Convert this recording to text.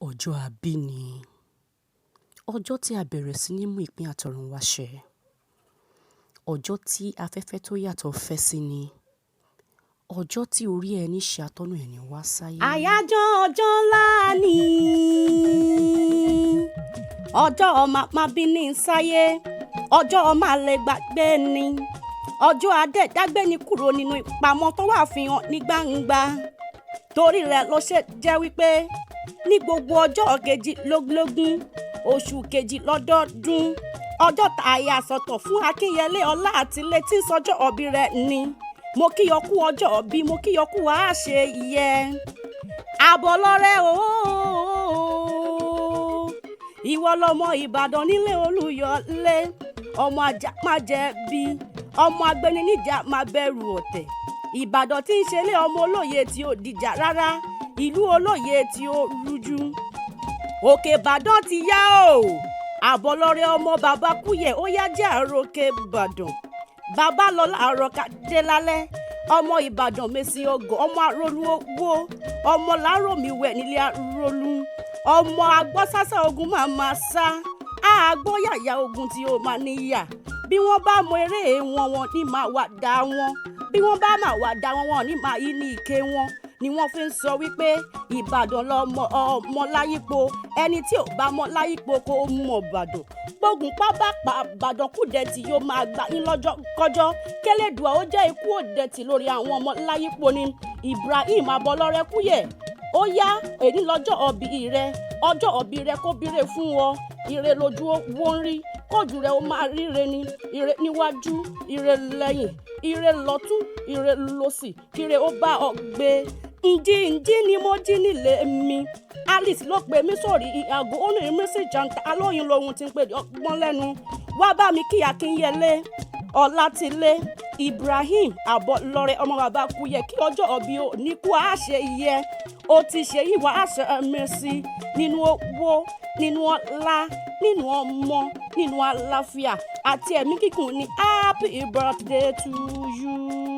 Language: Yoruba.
Ọjọ́ àbí ni ọjọ́ tí a bẹ̀rẹ̀ sí ní mú ìpín àtọ̀run wá ṣẹ. Ọjọ́ tí afẹ́fẹ́ tó yàtọ̀ fẹ́ sí ni. Ọjọ́ tí orí ẹni ṣe atọ́nà ẹni wá sáyé. Àyájọ́ ọjọ́ ńlá ni ọjọ́ máa bí ní sáyé, ọjọ́ máa lè gbàgbé ni, ọjọ́ adẹ́dágbé ni kúrò nínú ìpamọ́ tó wà fihàn ní gbangba. Torí rẹ̀ ló ṣe jẹ́ wípé ní gbogbo ọjọ́ kejìlélógún oṣù kejì lọ́dọọdún, ọjọ́ tá a yà sọ́tọ̀ fún Akinyele ọlá àti létí sọjọ́ ọbí rẹ̀ ni. Mo kí ọ kú ọjọ́ ọbí, mo kí ọ kú àṣẹ ìyẹ. Àbọ̀lọ́rẹ́ ooo, ìwọ lọmọ Ìbàdàn nílé Olúyọlé, ọmọ ajá má jẹ̀bi, ọmọ agbẹni níjà má bẹ̀rù ọ̀tẹ̀. Ìbàdàn tí ń ṣẹlẹ̀ ọmọ olóye tí ó dìjà rárá, ìlú olóye tí ó rújú. Òkè Ìbàdàn ti yá o, Àbọ̀lọ́rẹ́ ọmọ bàbá kuye ó yá jẹ́ àròkè Ìbàdàn. Bàbá lọ láàárọ̀ kàdé lálẹ́, ọmọ Ìbàdàn mèsì ọgọ̀, ọmọ arólú owó, ọmọ láròmíwẹ̀ nílé arólú, ọmọ agbọ́sásá ogun máa sá, àgbọ́ yàyà ogun tí ó máa níyà. Bí wọ́n bá mọ eré wọn ní máa wà dá wọn, bí wọ́n bá máa wà dá wọn ní máa yí ní ike wọn. Ni wọ́n fi ń sọ wípé Ìbàdàn lọmọ ọmọ láyípo, ẹni tí ò bá mọ láyípo kó mọ Ìbàdàn. Gbógun pábá pa Ìbàdàn kúdẹ̀ tí yóò máa gbà yín lọ́jọ́ kọjọ́. Kélédùà ó jẹ́ ikú òdẹ tí lórí àwọn ọmọ láyípo ni. Ibrahim Àbọ̀lọ́rẹ́ Kúyè ó yá èyí lọ́jọ́ ọbí rẹ, ọjọ́ ọbí rẹ kó bírè fún ọ. Ire lójú owó ń rí, kójú rẹ ó máa ríre ni. Ire níwájú, ire lẹ́yìn, ire lọ́tún, ire lósì, kíre ó bá ọ gbé. Ǹjí ni mo jí nílé mi. Alice ló pe mí sórí ìyàgò, ó ní mi sí jàǹtà alóyin lohun tí ń pè ọgbọ́n lẹ́nu. Wá bá mi kí Akinyele Ọlátìlé Ibrahim Àbọ̀lọ́rẹ́ ọmọ bàbá Kuye kí ọjọ́ ọbí ò ní kú àṣẹ ìyẹ. Ó ti ṣe ìwà àṣẹ mẹ́sì nínú owó, nínú ọlá, nínú ọmọ, nínú àlàáfíà àti ẹ̀mí kíkùn ní happy birthday to you.